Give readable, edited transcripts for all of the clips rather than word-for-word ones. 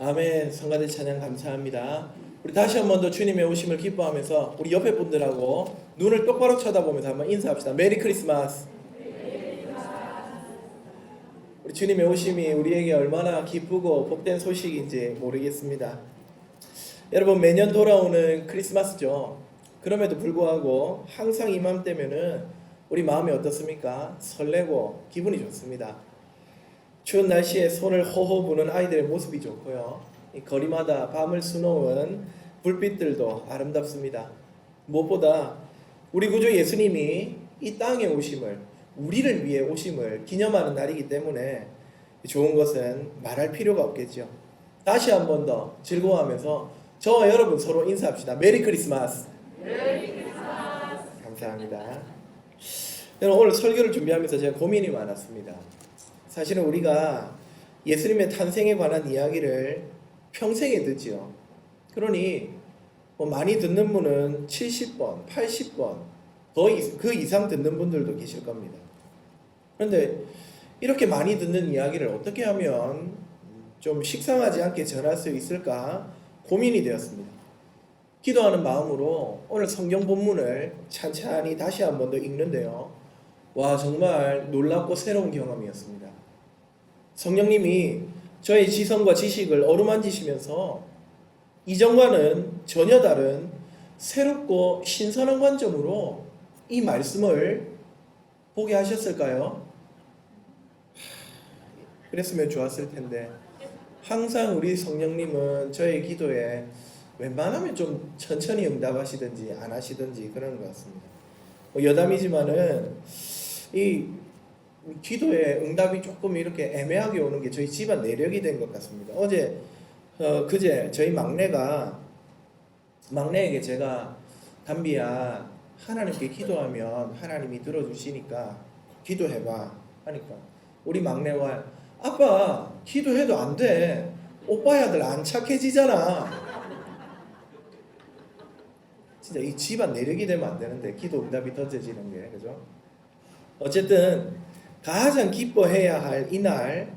아멘. 성가대 찬양 감사합니다. 우리 다시 한 번 더 주님의 오심을 기뻐하면서 우리 옆에 분들하고 눈을 똑바로 쳐다보면서 한번 인사합시다. 메리 크리스마스. 우리 주님의 오심이 우리에게 얼마나 기쁘고 복된 소식인지 모르겠습니다. 여러분, 매년 돌아오는 크리스마스죠. 그럼에도 불구하고 항상 이맘때면은 우리 마음이 어떻습니까? 설레고 기분이 좋습니다. 추운 날씨에 손을 호호 부는 아이들의 모습이 좋고요. 이 거리마다 밤을 수놓은 불빛들도 아름답습니다. 무엇보다 우리 구주 예수님이 이 땅에 오심을, 우리를 위해 오심을 기념하는 날이기 때문에 좋은 것은 말할 필요가 없겠죠. 다시 한 번 더 즐거워하면서 저와 여러분 서로 인사합시다. 메리 크리스마스. 메리 크리스마스. 감사합니다. 여러분, 오늘 설교를 준비하면서 제가 고민이 많았습니다. 사실은 우리가 예수님의 탄생에 관한 이야기를 평생에 듣지요. 그러니 많이 듣는 분은 70번, 80번, 그 이상 듣는 분들도 계실 겁니다. 그런데 이렇게 많이 듣는 이야기를 어떻게 하면 좀 식상하지 않게 전할 수 있을까 고민이 되었습니다. 기도하는 마음으로 오늘 성경 본문을 찬찬히 다시 한 번 더 읽는데요. 와, 정말 놀랍고 새로운 경험이었습니다. 성령님이 저의 지성과 지식을 어루만지시면서 이전과는 전혀 다른 새롭고 신선한 관점으로 이 말씀을 보게 하셨을까요? 그랬으면 좋았을 텐데 항상 우리 성령님은 저의 기도에 웬만하면 좀 천천히 응답하시든지 안 하시든지 그런 것 같습니다. 여담이지만은 이 기도의 응답이 조금 이렇게 애매하게 오는 게 저희 집안 내력이 된 것 같습니다. 그제 저희 막내에게 제가 담비야, 하나님께 기도하면 하나님이 들어주시니까 기도해봐 하니까 우리 막내가 아빠 기도해도 안 돼. 오빠의 아들 안 착해지잖아. 진짜 이 집안 내력이 되면 안 되는데 기도 응답이 던져지는 게, 그죠? 어쨌든 가장 기뻐해야 할 이날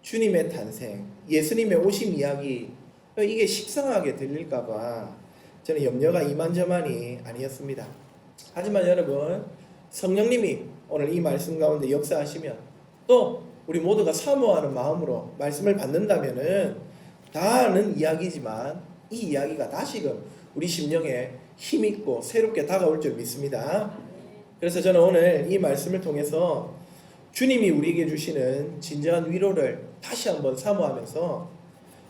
주님의 탄생, 예수님의 오심 이야기, 이게 식상하게 들릴까봐 저는 염려가 이만저만이 아니었습니다. 하지만 여러분, 성령님이 오늘 이 말씀 가운데 역사하시면 또 우리 모두가 사모하는 마음으로 말씀을 받는다면은 다 아는 이야기지만 이 이야기가 다시금 우리 심령에 힘있고 새롭게 다가올 줄 믿습니다. 그래서 저는 오늘 이 말씀을 통해서 주님이 우리에게 주시는 진정한 위로를 다시 한번 사모하면서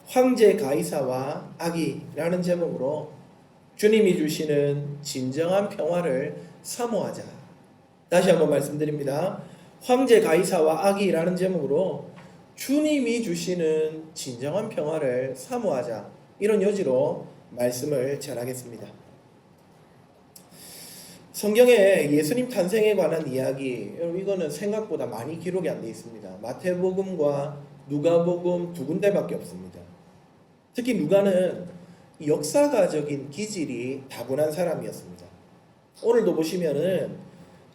황제 가이사와 아기라는 제목으로 주님이 주시는 진정한 평화를 사모하자. 다시 한번 말씀드립니다. 황제 가이사와 아기라는 제목으로 주님이 주시는 진정한 평화를 사모하자. 이런 요지로 말씀을 전하겠습니다. 성경에 예수님 탄생에 관한 이야기, 이거는 생각보다 많이 기록이 안 되어 있습니다. 마태복음과 누가복음 두 군데밖에 없습니다. 특히 누가는 역사가적인 기질이 다분한 사람이었습니다. 오늘도 보시면은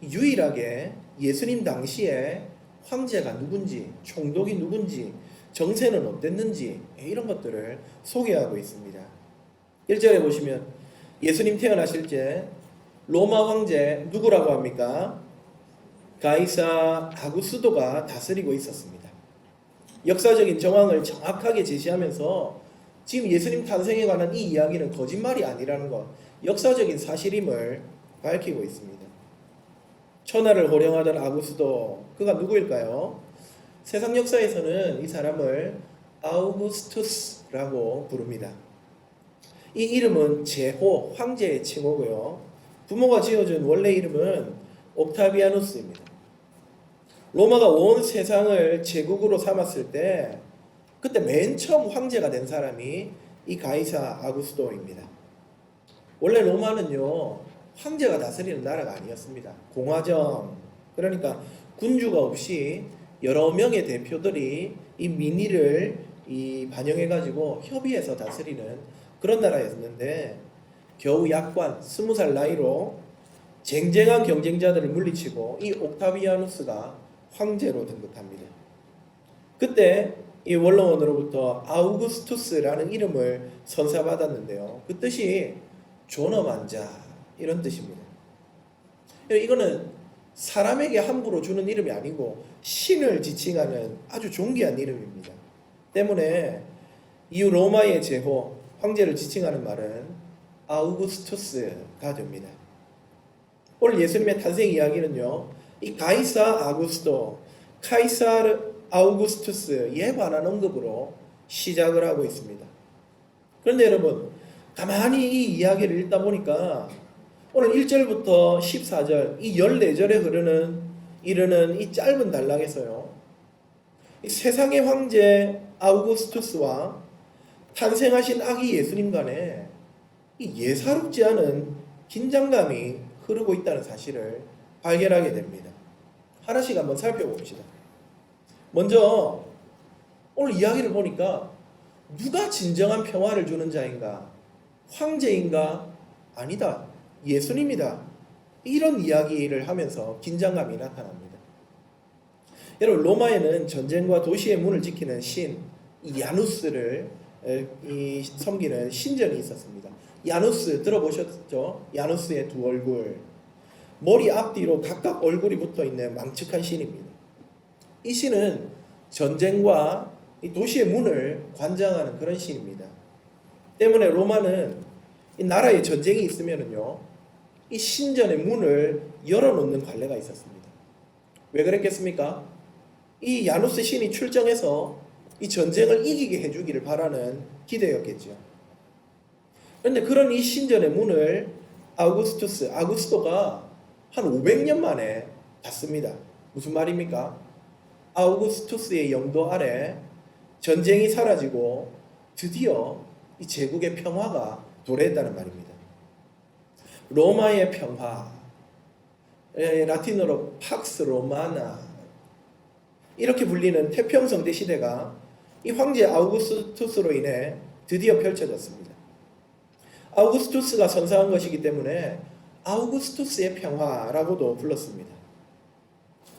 유일하게 예수님 당시에 황제가 누군지, 총독이 누군지, 정세는 어땠는지 이런 것들을 소개하고 있습니다. 1절에 보시면 예수님 태어나실 때 로마 황제 누구라고 합니까? 가이사 아구스도가 다스리고 있었습니다. 역사적인 정황을 정확하게 제시하면서 지금 예수님 탄생에 관한 이 이야기는 거짓말이 아니라는 것, 역사적인 사실임을 밝히고 있습니다. 천하를 호령하던 아구스도, 그가 누구일까요? 세상 역사에서는 이 사람을 아우구스투스라고 부릅니다. 이 이름은 제호, 황제의 칭호고요. 부모가 지어준 원래 이름은 옥타비아누스입니다. 로마가 온 세상을 제국으로 삼았을 때 그때 맨 처음 황제가 된 사람이 이 가이사 아구스도입니다. 원래 로마는요, 황제가 다스리는 나라가 아니었습니다. 공화정, 그러니까 군주가 없이 여러 명의 대표들이 이 민의를 반영해가지고 협의해서 다스리는 그런 나라였는데 겨우 약관 20살 나이로 쟁쟁한 경쟁자들을 물리치고 이 옥타비아누스가 황제로 등극합니다. 그때 이 원로원으로부터 아우구스투스라는 이름을 선사받았는데요. 그 뜻이 존엄한 자 이런 뜻입니다. 이거는 사람에게 함부로 주는 이름이 아니고 신을 지칭하는 아주 존귀한 이름입니다. 때문에 이후 로마의 제호 황제를 지칭하는 말은 아우구스투스가 됩니다. 오늘 예수님의 탄생 이야기는요, 이 가이사 아구스토, 카이사르 아우구스투스에 관한 언급으로 시작을 하고 있습니다. 그런데 여러분, 가만히 이 이야기를 읽다 보니까 오늘 1절부터 14절, 이 14절에 이르는 이 짧은 단락에서요, 이 세상의 황제 아우구스투스와 탄생하신 아기 예수님 간에 이 예사롭지 않은 긴장감이 흐르고 있다는 사실을 발견하게 됩니다. 하나씩 한번 살펴봅시다. 먼저 오늘 이야기를 보니까 누가 진정한 평화를 주는 자인가? 황제인가? 아니다. 예수님이다. 이런 이야기를 하면서 긴장감이 나타납니다. 여러분, 로마에는 전쟁과 도시의 문을 지키는 신, 이 야누스를 섬기는 신전이 있었습니다. 야누스 들어보셨죠? 야누스의 두 얼굴, 머리 앞뒤로 각각 얼굴이 붙어있는 망측한 신입니다. 이 신은 전쟁과 이 도시의 문을 관장하는 그런 신입니다. 때문에 로마는 이 나라에 전쟁이 있으면은요, 이 신전의 문을 열어놓는 관례가 있었습니다. 왜 그랬겠습니까? 이 야누스 신이 출정해서 이 전쟁을 이기게 해주기를 바라는 기대였겠죠. 그런데 그런 이 신전의 문을 아구스토가 한 500년 만에 닫습니다. 무슨 말입니까? 아우구스투스의 영도 아래 전쟁이 사라지고 드디어 이 제국의 평화가 도래했다는 말입니다. 로마의 평화, 라틴어로 팍스 로마나 이렇게 불리는 태평성대 시대가 이 황제 아우구스투스로 인해 드디어 펼쳐졌습니다. 아우구스투스가 선사한 것이기 때문에 아우구스투스의 평화라고도 불렀습니다.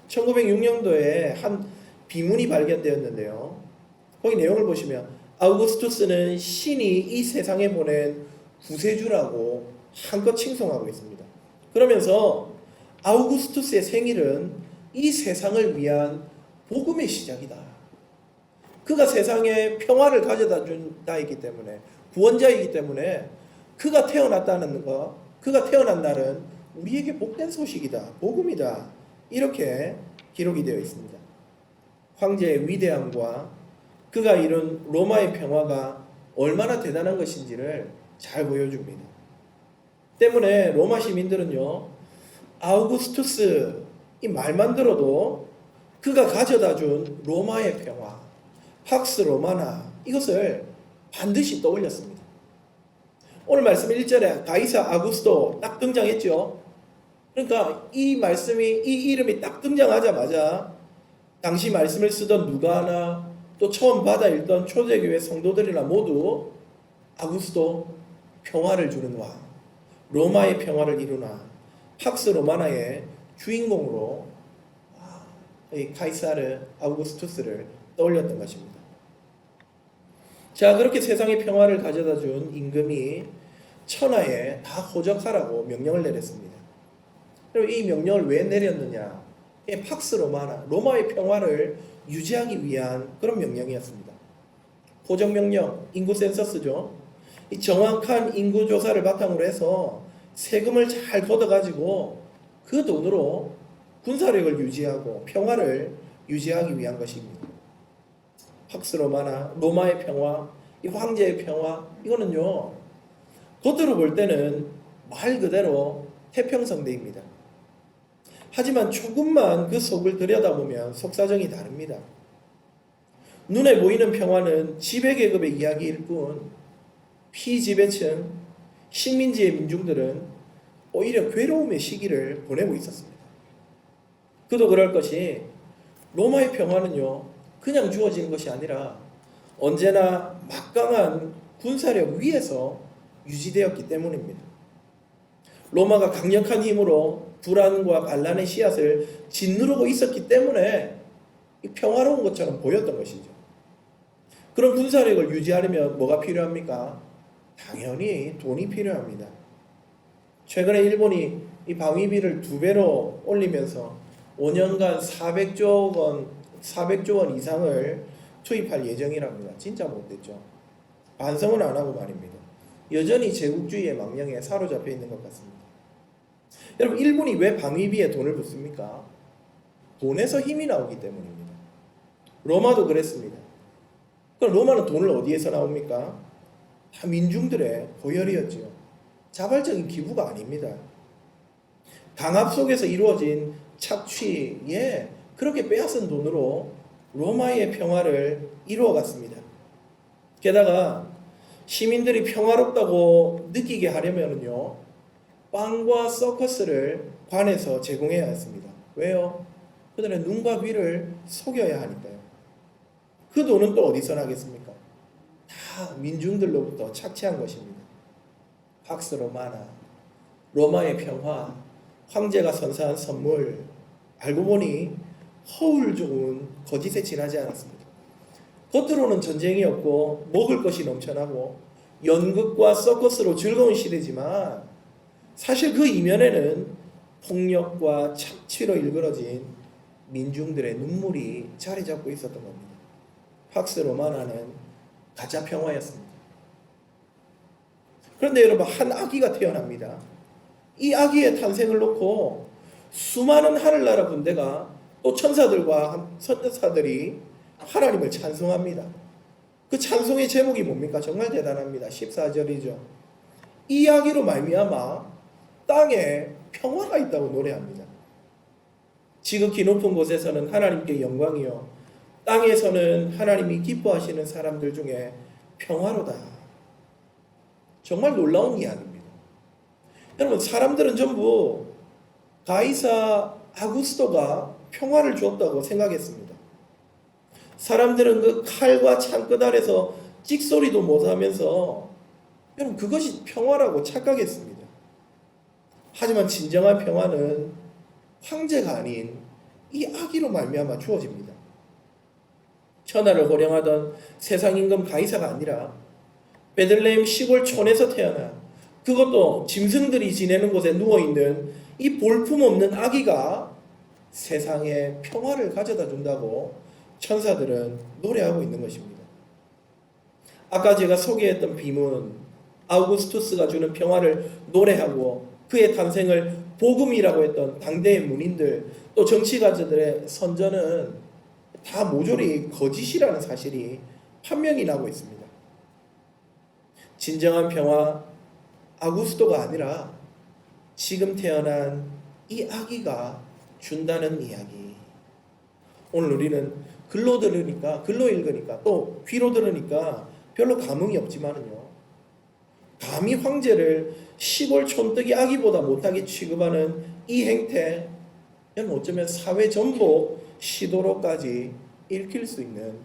1906년도에 한 비문이 발견되었는데요. 거기 내용을 보시면 아우구스투스는 신이 이 세상에 보낸 구세주라고 한껏 칭송하고 있습니다. 그러면서 아우구스투스의 생일은 이 세상을 위한 복음의 시작이다. 그가 세상에 평화를 가져다 준 자이기 때문에, 구원자이기 때문에 그가 태어났다는 것, 그가 태어난 날은 우리에게 복된 소식이다, 복음이다, 이렇게 기록이 되어 있습니다. 황제의 위대함과 그가 이룬 로마의 평화가 얼마나 대단한 것인지를 잘 보여줍니다. 때문에 로마 시민들은요, 아우구스투스 이 말만 들어도 그가 가져다 준 로마의 평화, 팍스 로마나, 이것을 반드시 떠올렸습니다. 오늘 말씀 1절에 가이사 아구스토 딱 등장했죠. 그러니까 이 이름이 딱 등장하자마자 당시 말씀을 쓰던 누가나 또 처음 받아 읽던 초대교회 성도들이나 모두 아구스토, 평화를 주는 왕, 로마의 평화를 이루나, 팍스 로마나의 주인공으로 이 카이사르 아우구스투스를 떠올렸던 것입니다. 자, 그렇게 세상의 평화를 가져다 준 임금이 천하에 다 호적하라고 명령을 내렸습니다. 그럼 이 명령을 왜 내렸느냐? 팍스 로마나, 로마의 평화를 유지하기 위한 그런 명령이었습니다. 호적명령, 인구 센서스죠. 이 정확한 인구 조사를 바탕으로 해서 세금을 잘 걷어가지고 그 돈으로 군사력을 유지하고 평화를 유지하기 위한 것입니다. 팍스 로마나, 로마의 평화, 이 황제의 평화, 이거는요, 겉으로 볼 때는 말 그대로 태평성대입니다. 하지만 조금만 그 속을 들여다보면 속사정이 다릅니다. 눈에 보이는 평화는 지배계급의 이야기일 뿐 피지배층, 식민지의 민중들은 오히려 괴로움의 시기를 보내고 있었습니다. 그도 그럴 것이 로마의 평화는요, 그냥 주어지는 것이 아니라 언제나 막강한 군사력 위에서 유지되었기 때문입니다. 로마가 강력한 힘으로 불안과 반란의 씨앗을 짓누르고 있었기 때문에 이 평화로운 것처럼 보였던 것이죠. 그런 군사력을 유지하려면 뭐가 필요합니까? 당연히 돈이 필요합니다. 최근에 일본이 이 방위비를 2배로 올리면서 5년간 400조 원 이상을 투입할 예정이랍니다. 진짜 못됐죠. 반성은 안 하고 말입니다. 여전히 제국주의의 망령에 사로잡혀 있는 것 같습니다. 여러분, 일본이 왜 방위비에 돈을 붓습니까? 돈에서 힘이 나오기 때문입니다. 로마도 그랬습니다. 그럼 로마는 돈을 어디에서 나옵니까? 다 민중들의 고열이었지요. 자발적인 기부가 아닙니다. 강압 속에서 이루어진 착취에 그렇게 빼앗은 돈으로 로마의 평화를 이루어갔습니다. 게다가 시민들이 평화롭다고 느끼게 하려면요, 빵과 서커스를 관에서 제공해야 했습니다. 왜요? 그들의 눈과 귀를 속여야 하니까요. 그 돈은 또 어디서 나겠습니까? 다 민중들로부터 착취한 것입니다. 팍스 로마나, 로마의 평화, 황제가 선사한 선물, 알고 보니 허울 좋은 거짓에 지나지 않았습니다. 겉으로는 전쟁이었고 먹을 것이 넘쳐나고 연극과 서커스로 즐거운 시대지만 사실 그 이면에는 폭력과 착취로 일그러진 민중들의 눈물이 자리 잡고 있었던 겁니다. 팍스 로마나는 가짜 평화였습니다. 그런데 여러분, 한 아기가 태어납니다. 이 아기의 탄생을 놓고 수많은 하늘나라 군대가 또 천사들과 선사들이 하나님을 찬송합니다. 그 찬송의 제목이 뭡니까? 정말 대단합니다. 14절이죠. 이 아기로 말미암아 땅에 평화가 있다고 노래합니다. 지극히 높은 곳에서는 하나님께 영광이요, 땅에서는 하나님이 기뻐하시는 사람들 중에 평화로다. 정말 놀라운 이야기입니다. 여러분, 사람들은 전부 가이사 아구스토가 평화를 주었다고 생각했습니다. 사람들은 그 칼과 창끝 아래서 찍소리도 못하면서 여러분, 그것이 평화라고 착각했습니다. 하지만 진정한 평화는 황제가 아닌 이 아기로 말미암아 주어집니다. 천하를 호령하던 세상 임금 가이사가 아니라 베들레헴 시골 촌에서 태어나, 그것도 짐승들이 지내는 곳에 누워있는 이 볼품없는 아기가 세상에 평화를 가져다 준다고 천사들은 노래하고 있는 것입니다. 아까 제가 소개했던 비문, 아우구스투스가 주는 평화를 노래하고 그의 탄생을 복음이라고 했던 당대의 문인들, 또 정치가들의 선전은 다 모조리 거짓이라는 사실이 판명이 나고 있습니다. 진정한 평화, 아구스토가 아니라 지금 태어난 이 아기가 준다는 이야기. 오늘 우리는 글로 들으니까, 글로 읽으니까, 또 귀로 들으니까 별로 감흥이 없지만은요, 감히 황제를 시골 촌뜨기 아기보다 못하게 취급하는 이 행태, 여러분, 어쩌면 사회 전복 시도로까지 읽힐 수 있는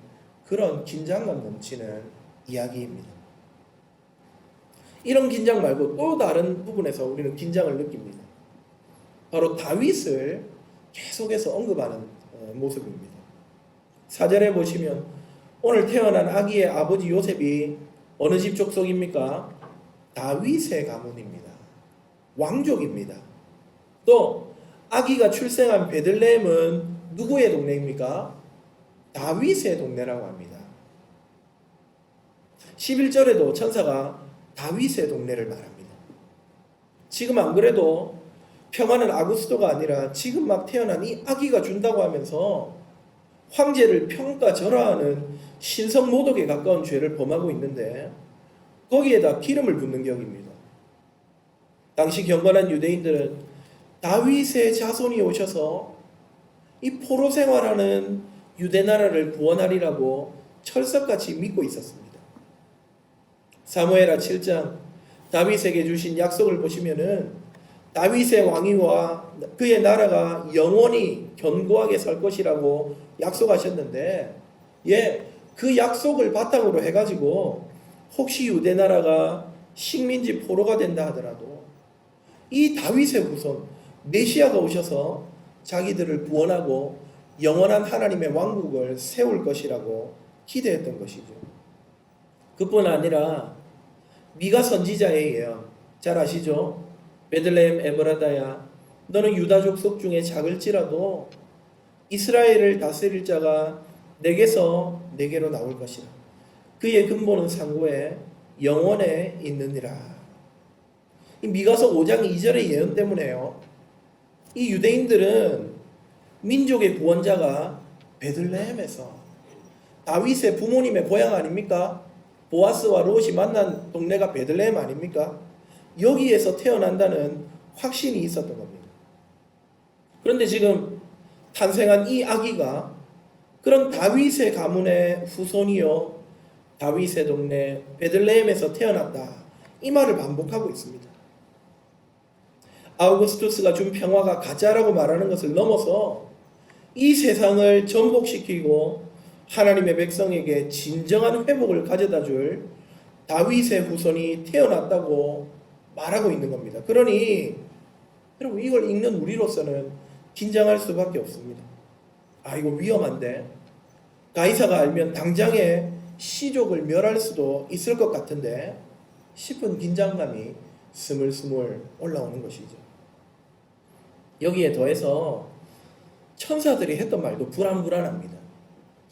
그런 긴장감 넘치는 이야기입니다. 이런 긴장 말고 또 다른 부분에서 우리는 긴장을 느낍니다. 바로 다윗을 계속해서 언급하는 모습입니다. 4절에 보시면 오늘 태어난 아기의 아버지 요셉이 어느 집 족속입니까? 다윗의 가문입니다. 왕족입니다. 또 아기가 출생한 베들레헴은 누구의 동네입니까? 다윗의 동네라고 합니다. 11절에도 천사가 다윗의 동네를 말합니다. 지금 안 그래도 평화는 아구스토가 아니라 지금 막 태어난 이 아기가 준다고 하면서 황제를 평가절하하는 신성모독에 가까운 죄를 범하고 있는데 거기에다 기름을 붓는 격입니다. 당시 경건한 유대인들은 다윗의 자손이 오셔서 이 포로 생활하는 유대 나라를 구원하리라고 철석같이 믿고 있었습니다. 사무엘하 7장 다윗에게 주신 약속을 보시면은 다윗의 왕위와 그의 나라가 영원히 견고하게 설 것이라고 약속하셨는데, 그 약속을 바탕으로 해가지고 혹시 유대 나라가 식민지 포로가 된다 하더라도 이 다윗의 후손 메시아가 오셔서 자기들을 구원하고 영원한 하나님의 왕국을 세울 것이라고 기대했던 것이죠. 그뿐 아니라 미가 선지자의 예언 잘 아시죠? 베들레헴 에브라다야, 너는 유다 족속 중에 작을지라도 이스라엘을 다스릴 자가 내게서 내게로 나올 것이라. 그의 근본은 상고에 영원에 있느니라. 이 미가서 5장 2절의 예언 때문에요. 이 유대인들은 민족의 구원자가 베들레헴에서, 다윗의 부모님의 고향 아닙니까? 보아스와 롯이 만난 동네가 베들레헴 아닙니까? 여기에서 태어난다는 확신이 있었던 겁니다. 그런데 지금 탄생한 이 아기가 그런 다윗의 가문의 후손이요, 다윗의 동네 베들레헴에서 태어났다, 이 말을 반복하고 있습니다. 아우구스투스가 준 평화가 가짜라고 말하는 것을 넘어서 이 세상을 전복시키고 하나님의 백성에게 진정한 회복을 가져다 줄 다윗의 후손이 태어났다고 말하고 있는 겁니다. 그러니 여러분, 이걸 읽는 우리로서는 긴장할 수밖에 없습니다. 아, 이거 위험한데, 가이사가 알면 당장에 시족을 멸할 수도 있을 것 같은데 싶은 긴장감이 스물스물 올라오는 것이죠. 여기에 더해서 천사들이 했던 말도 불안합니다.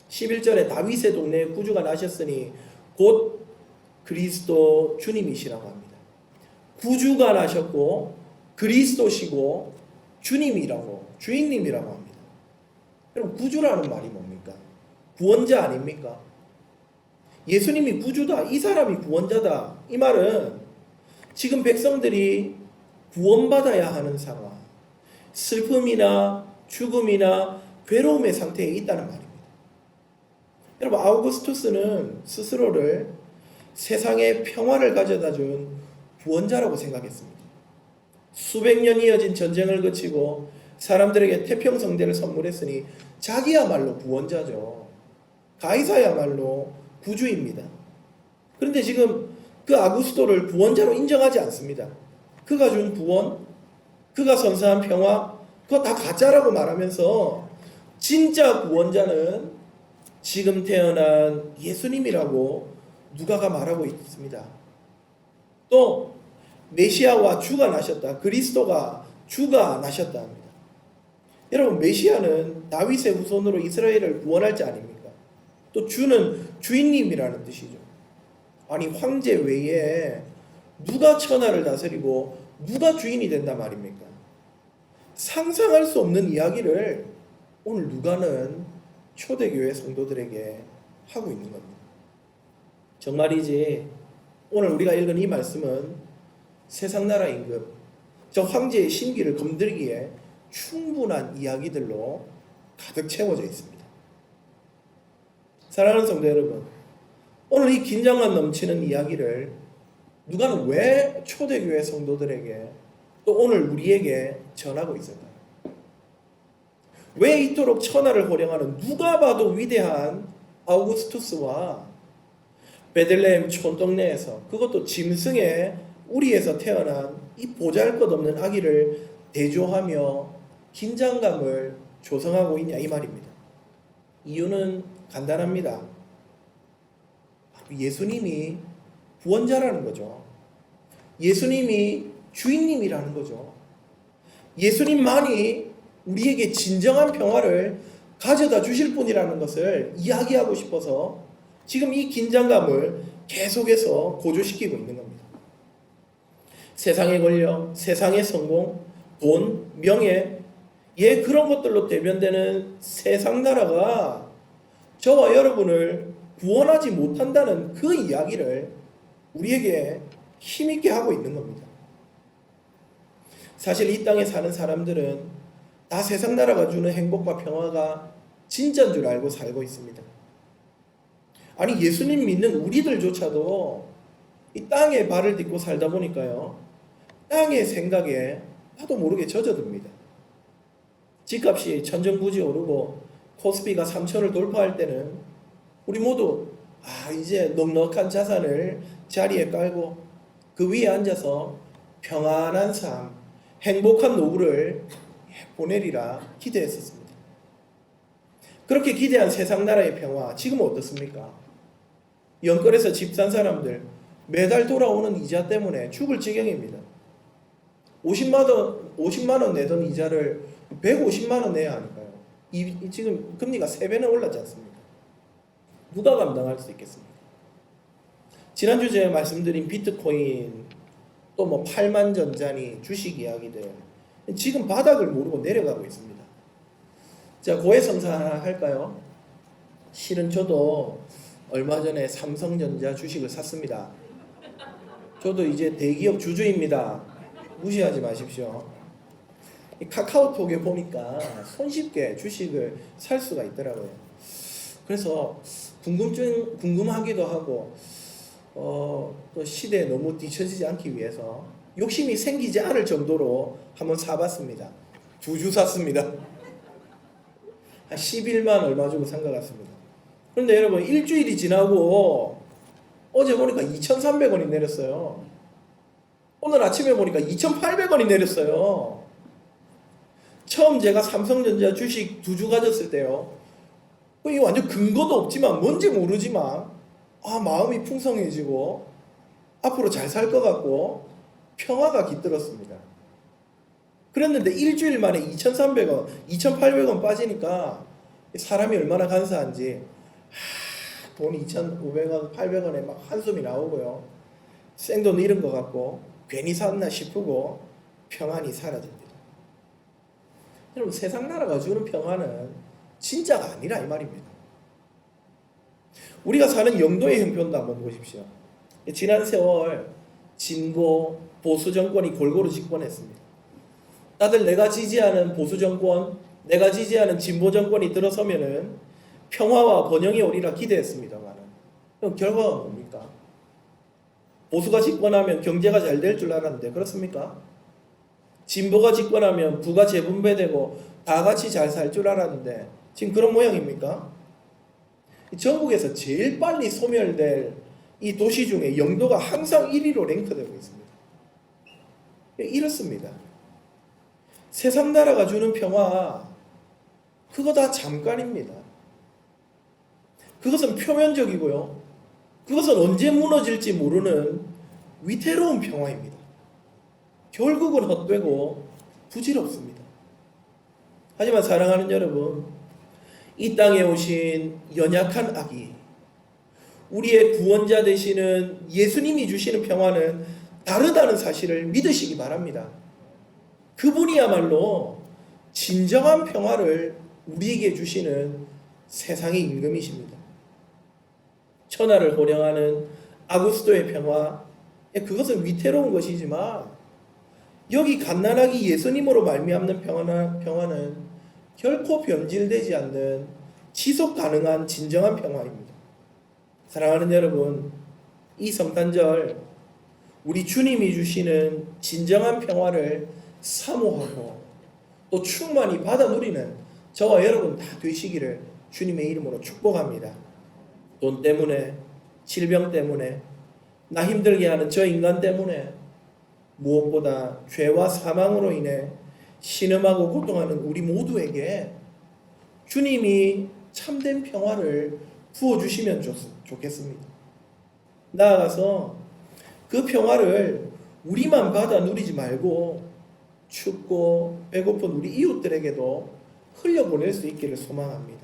11절에 다윗의 동네에 구주가 나셨으니 곧 그리스도 주님이시라고 합니다. 구주가 나셨고 그리스도시고 주님이라고, 주인님이라고 합니다. 여러분, 구주라는 말이 뭡니까? 구원자 아닙니까? 예수님이 구주다, 이 사람이 구원자다, 이 말은 지금 백성들이 구원받아야 하는 상황, 슬픔이나 죽음이나 괴로움의 상태에 있다는 말입니다. 여러분, 아우구스투스는 스스로를 세상에 평화를 가져다 준 구원자라고 생각했습니다. 수백 년 이어진 전쟁을 거치고 사람들에게 태평성대를 선물했으니 자기야말로 구원자죠. 가이사야말로 구주입니다. 그런데 지금 그 아구스토를 구원자로 인정하지 않습니다. 그가 준 구원, 그가 선사한 평화, 그거 다 가짜라고 말하면서 진짜 구원자는 지금 태어난 예수님이라고 누가가 말하고 있습니다. 또 메시아와 주가 나셨다, 그리스도가 주가 나셨다 합니다. 여러분, 메시아는 다윗의 후손으로 이스라엘을 구원할 자 아닙니까? 또 주는 주인님이라는 뜻이죠. 아니, 황제 외에 누가 천하를 다스리고 누가 주인이 된단 말입니까? 상상할 수 없는 이야기를 오늘 누가는 초대교회 성도들에게 하고 있는 겁니다. 정말이지 오늘 우리가 읽은 이 말씀은 세상 나라 임금, 저 황제의 심기를 검들기에 충분한 이야기들로 가득 채워져 있습니다. 사랑하는 성도 여러분, 오늘 이 긴장감 넘치는 이야기를 누가는 왜 초대교회 성도들에게 또 오늘 우리에게 전하고 있을까요? 왜 이토록 천하를 호령하는 누가 봐도 위대한 아우구스투스와 베들레헴 촌동네에서, 그것도 짐승의 우리에서 태어난 이 보잘것없는 아기를 대조하며 긴장감을 조성하고 있냐, 이 말입니다. 이유는 간단합니다. 예수님이 구원자라는 거죠. 예수님이 주인님이라는 거죠. 예수님만이 우리에게 진정한 평화를 가져다 주실 분이라는 것을 이야기하고 싶어서 지금 이 긴장감을 계속해서 고조시키고 있는 겁니다. 세상의 권력, 세상의 성공, 돈, 명예, 그런 것들로 대변되는 세상 나라가 저와 여러분을 구원하지 못한다는 그 이야기를 우리에게 힘있게 하고 있는 겁니다. 사실 이 땅에 사는 사람들은 다 세상 나라가 주는 행복과 평화가 진짜인 줄 알고 살고 있습니다. 아니, 예수님 믿는 우리들조차도 이 땅에 발을 딛고 살다 보니까요, 땅의 생각에 나도 모르게 젖어듭니다. 집값이 천정부지 오르고 코스피가 3천을 돌파할 때는 우리 모두 이제 넉넉한 자산을 자리에 깔고 그 위에 앉아서 평안한 삶, 행복한 노후를 보내리라 기대했었습니다. 그렇게 기대한 세상 나라의 평화, 지금은 어떻습니까? 영끌에서 집 산 사람들 매달 돌아오는 이자 때문에 죽을 지경입니다. 50만 원 내던 이자를 150만 원 내야 하니까요. 지금 금리가 3배나 올랐지 않습니까? 누가 감당할 수 있겠습니까? 지난주 제가 말씀드린 비트코인 또 뭐 8만 전자니 주식 이야기들 지금 바닥을 모르고 내려가고 있습니다. 자, 고해성사 하나 할까요? 실은 저도 얼마 전에 삼성전자 주식을 샀습니다. 저도 이제 대기업 주주입니다. 무시하지 마십시오. 이 카카오톡에 보니까 손쉽게 주식을 살 수가 있더라고요. 그래서 궁금하기도 하고 또 시대에 너무 뒤처지지 않기 위해서 욕심이 생기지 않을 정도로 한번 사봤습니다. 두 주 샀습니다. 한 11만 얼마 주고 산 것 같습니다. 그런데 여러분 일주일이 지나고 어제 보니까 2,300원이 내렸어요. 오늘 아침에 보니까 2,800원이 내렸어요. 처음 제가 삼성전자 주식 두 주 가졌을 때요. 이거 완전 근거도 없지만 뭔지 모르지만 마음이 풍성해지고 앞으로 잘 살 것 같고 평화가 깃들었습니다. 그랬는데 일주일 만에 2,300원, 2,800원 빠지니까 사람이 얼마나 간사한지 돈 2,500원, 800원에 막 한숨이 나오고요. 생돈 잃은 것 같고 괜히 샀나 싶고 평안이 사라집니다. 여러분 세상 나라가 주는 평안은 진짜가 아니라 이 말입니다. 우리가 사는 영도의 형편도 한번 보십시오. 지난 세월 진보 보수 정권이 골고루 집권했습니다. 다들 내가 지지하는 보수 정권, 내가 지지하는 진보 정권이 들어서면은 평화와 번영이 오리라 기대했습니다만 그럼 결과가 뭡니까? 보수가 집권하면 경제가 잘 될 줄 알았는데 그렇습니까? 진보가 집권하면 부가 재분배되고 다 같이 잘 살 줄 알았는데 지금 그런 모양입니까? 전국에서 제일 빨리 소멸될 이 도시 중에 영도가 항상 1위로 랭크되고 있습니다. 이렇습니다. 세상 나라가 주는 평화 그거 다 잠깐입니다. 그것은 표면적이고요. 그것은 언제 무너질지 모르는 위태로운 평화입니다. 결국은 헛되고 부질없습니다. 하지만 사랑하는 여러분, 이 땅에 오신 연약한 아기, 우리의 구원자 되시는 예수님이 주시는 평화는 다르다는 사실을 믿으시기 바랍니다. 그분이야말로 진정한 평화를 우리에게 주시는 세상의 임금이십니다. 천하를 호령하는 아구스도의 평화, 그것은 위태로운 것이지만 여기 갓난아기 예수님으로 말미암는 평화는 결코 변질되지 않는 지속 가능한 진정한 평화입니다. 사랑하는 여러분, 이 성탄절 우리 주님이 주시는 진정한 평화를 사모하고 또 충만히 받아 누리는 저와 여러분 다 되시기를 주님의 이름으로 축복합니다. 돈 때문에, 질병 때문에, 나 힘들게 하는 저 인간 때문에, 무엇보다 죄와 사망으로 인해 신음하고 고통하는 우리 모두에게 주님이 참된 평화를 부어주시면 좋겠습니다. 나아가서 그 평화를 우리만 받아 누리지 말고 춥고 배고픈 우리 이웃들에게도 흘려보낼 수 있기를 소망합니다.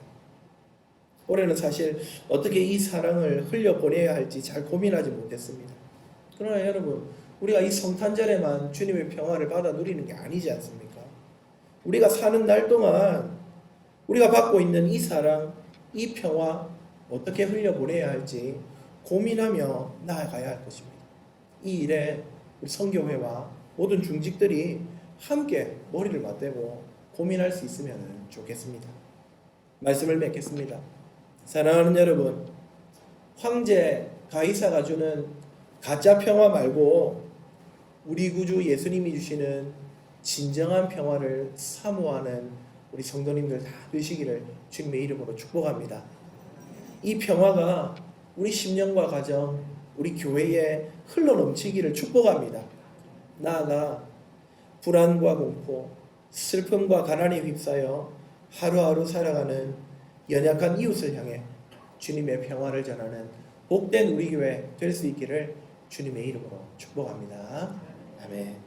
올해는 사실 어떻게 이 사랑을 흘려보내야 할지 잘 고민하지 못했습니다. 그러나 여러분, 우리가 이 성탄절에만 주님의 평화를 받아 누리는 게 아니지 않습니까? 우리가 사는 날 동안 우리가 받고 있는 이 사랑, 이 평화 어떻게 흘려보내야 할지 고민하며 나아가야 할 것입니다. 이 일에 우리 선교회와 모든 중직들이 함께 머리를 맞대고 고민할 수 있으면 좋겠습니다. 말씀을 맺겠습니다. 사랑하는 여러분, 황제 가이사가 주는 가짜 평화 말고 우리 구주 예수님이 주시는 진정한 평화를 사모하는 우리 성도님들 다 되시기를 주님의 이름으로 축복합니다. 이 평화가 우리 심령과 가정, 우리 교회에 흘러넘치기를 축복합니다. 나아가 불안과 공포, 슬픔과 가난에 휩싸여 하루하루 살아가는 연약한 이웃을 향해 주님의 평화를 전하는 복된 우리 교회 될 수 있기를 주님의 이름으로 축복합니다. 아멘.